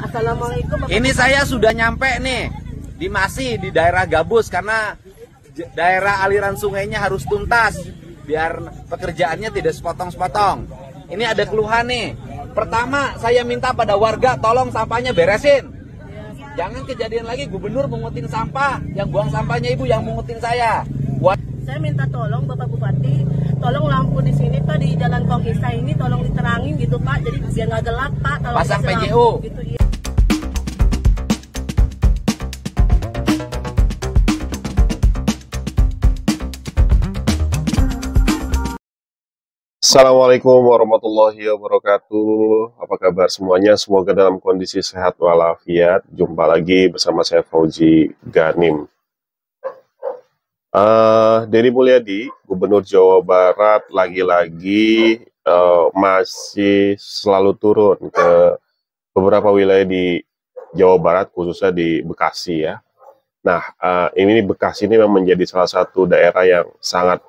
Assalamualaikum. Ini saya sudah nyampe nih masih di daerah Gabus karena daerah aliran sungainya harus tuntas biar pekerjaannya tidak sepotong-sepotong. Ini ada keluhan nih. Pertama, saya minta pada warga tolong sampahnya beresin. Jangan kejadian lagi gubernur mengutin sampah, yang buang sampahnya ibu yang mengutin saya. Saya minta tolong Bapak Bupati, tolong lampu di sini Pak, di Jalan Kongkisa ini tolong diterangin gitu Pak, jadi biar nggak gelap Pak. Kalau pasang dikasih PJU. lampu, gitu, iya. Assalamualaikum warahmatullahi wabarakatuh. Apa kabar semuanya? Semoga dalam kondisi sehat walafiat. Jumpa lagi bersama saya Fauzi Ganim. Deddy Mulyadi, Gubernur Jawa Barat, lagi-lagi masih selalu turun ke beberapa wilayah di Jawa Barat, khususnya di Bekasi ya. Nah, ini Bekasi ini memang menjadi salah satu daerah yang sangat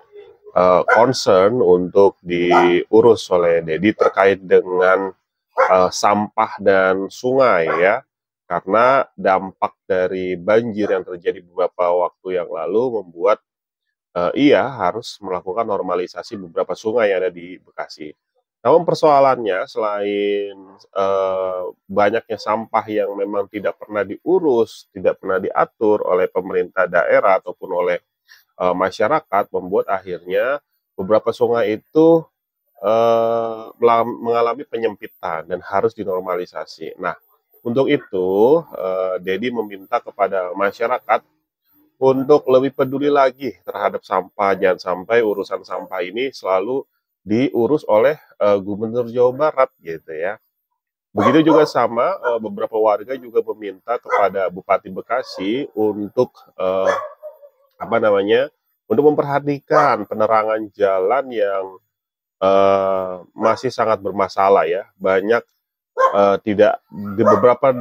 concern untuk diurus oleh Deddy terkait dengan sampah dan sungai ya, karena dampak dari banjir yang terjadi beberapa waktu yang lalu membuat ia harus melakukan normalisasi beberapa sungai yang ada di Bekasi. Namun persoalannya selain banyaknya sampah yang memang tidak pernah diurus, tidak pernah diatur oleh pemerintah daerah ataupun oleh masyarakat, membuat akhirnya beberapa sungai itu mengalami penyempitan dan harus dinormalisasi. Nah, untuk itu Deddy meminta kepada masyarakat untuk lebih peduli lagi terhadap sampah. Jangan sampai urusan sampah ini selalu diurus oleh Gubernur Jawa Barat gitu ya. Begitu juga sama beberapa warga juga meminta kepada Bupati Bekasi untuk untuk memperhatikan penerangan jalan yang masih sangat bermasalah ya. Banyak tidak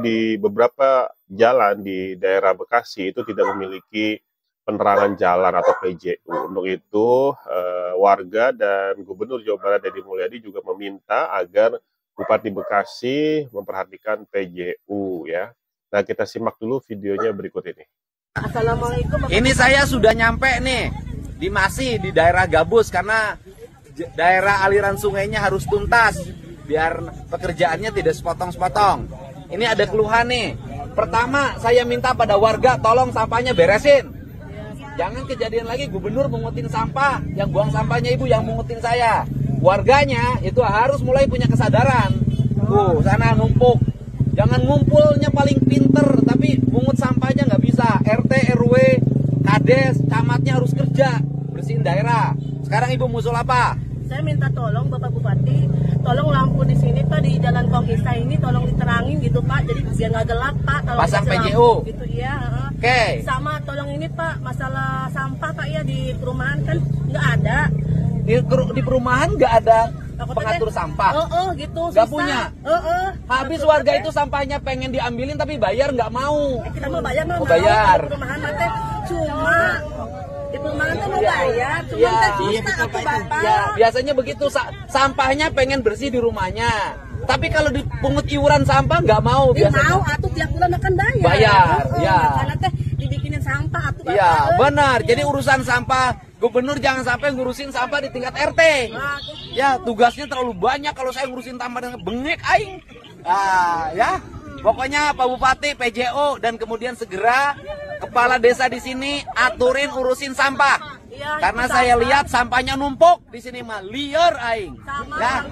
di beberapa jalan di daerah Bekasi itu tidak memiliki penerangan jalan atau PJU. Untuk itu warga dan Gubernur Jawa Barat Deddy Mulyadi juga meminta agar Bupati Bekasi memperhatikan PJU ya. Nah, kita simak dulu videonya berikut ini. Assalamualaikum. Ini saya sudah nyampe nih masih di daerah Gabus karena daerah aliran sungainya harus tuntas biar pekerjaannya tidak sepotong-sepotong. Ini ada keluhan nih. Pertama, saya minta pada warga tolong sampahnya beresin. Jangan kejadian lagi gubernur mengutin sampah, yang buang sampahnya ibu yang mengutin saya. Warganya itu harus mulai punya kesadaran. Sana numpuk. Jangan ngumpulnya paling pinter, tapi mungut sampahnya nggak bisa. RT, RW, Kades, camatnya harus kerja, bersihin daerah. Sekarang ibu musul apa? Saya minta tolong Bapak Bupati, tolong lampu di sini Pak, di Jalan Kongkisa ini tolong diterangin gitu Pak, jadi biar nggak gelap Pak. Kalau pasang dikasih PJU. lampu, gitu ya. Oke. Sama tolong ini Pak, masalah sampah Pak ya, di perumahan kan nggak ada. Di perumahan nggak ada pengatur sampah. Gitu. Nggak punya. Habis Maksud warga teh, itu sampahnya pengen diambilin tapi bayar nggak mau. kita mau bayar mau. Bayar. Di perumahan teh cuma di perumahan tuh mau bayar, cuma Iya. teh susah aku Bapak. Ya, biasanya begitu. Sampahnya pengen bersih di rumahnya. Tapi kalau dipungut iuran sampah nggak mau biasanya. Mau atuh tiap bulan akan bayar. Bayar, ya. Karena teh dibikinin sampah atuh Bapak. Iya, benar. Jadi urusan sampah, gubernur jangan sampai ngurusin sampah di tingkat RT. Ya, tugasnya terlalu banyak kalau saya ngurusin sampah dengan bengek aing. Ya. Pokoknya Pak Bupati, PJO, dan kemudian segera kepala desa di sini aturin urusin sampah. Iya, Karena saya lihat sampahnya numpuk di sini mah liar aing. Ya.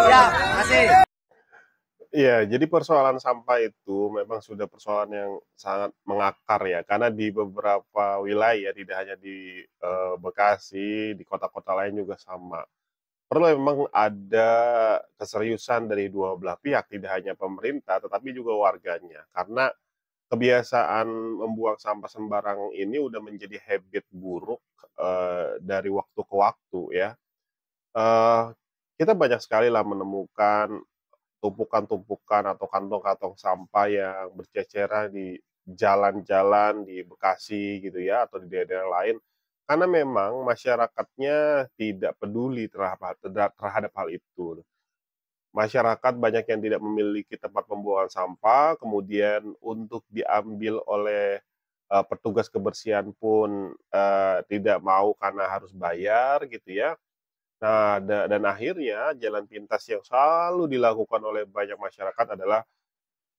Ya, makasih. Iya, jadi persoalan sampah itu memang sudah persoalan yang sangat mengakar ya, karena di beberapa wilayah, tidak hanya di Bekasi, di kota-kota lain juga sama. Perlu memang ada keseriusan dari dua belah pihak, tidak hanya pemerintah, tetapi juga warganya. Karena kebiasaan membuang sampah sembarang ini udah menjadi habit buruk dari waktu ke waktu ya. Eh, kita banyak sekali lah menemukan tumpukan-tumpukan atau kantong-kantong sampah yang berceceran di jalan-jalan di Bekasi gitu ya, atau di daerah lain, karena memang masyarakatnya tidak peduli terhadap hal itu. masyarakat banyak yang tidak memiliki tempat pembuangan sampah, kemudian untuk diambil oleh petugas kebersihan pun tidak mau karena harus bayar gitu ya. Nah, dan akhirnya jalan pintas yang selalu dilakukan oleh banyak masyarakat adalah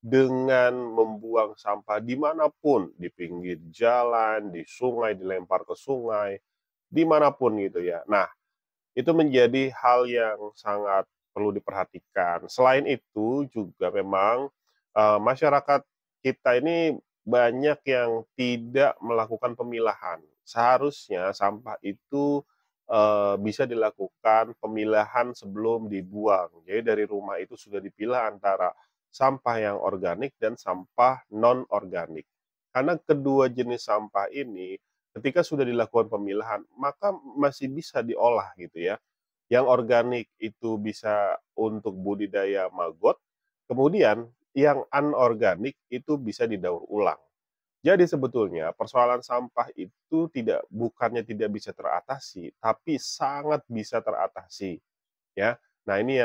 dengan membuang sampah dimanapun, di pinggir jalan, di sungai, dilempar ke sungai, dimanapun gitu ya. Nah, itu menjadi hal yang sangat perlu diperhatikan. Selain itu juga memang masyarakat kita ini banyak yang tidak melakukan pemilahan. Seharusnya sampah itu bisa dilakukan pemilahan sebelum dibuang. Jadi dari rumah itu sudah dipilah antara sampah yang organik dan sampah non-organik. Karena kedua jenis sampah ini ketika sudah dilakukan pemilahan, maka masih bisa diolah gitu ya. Yang organik itu bisa untuk budidaya maggot, kemudian yang anorganik itu bisa didaur ulang. Jadi sebetulnya persoalan sampah itu bukannya tidak bisa teratasi, tapi sangat bisa teratasi, ya. Nah, ini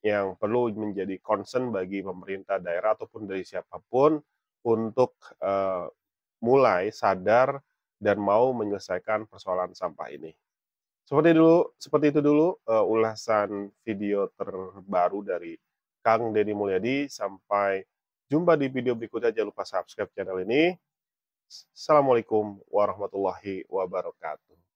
yang perlu menjadi concern bagi pemerintah daerah ataupun dari siapapun untuk mulai sadar dan mau menyelesaikan persoalan sampah ini. Seperti itu dulu ulasan video terbaru dari Kang Deddy Mulyadi. Sampai jumpa di video berikutnya. Jangan lupa subscribe channel ini. Assalamualaikum warahmatullahi wabarakatuh.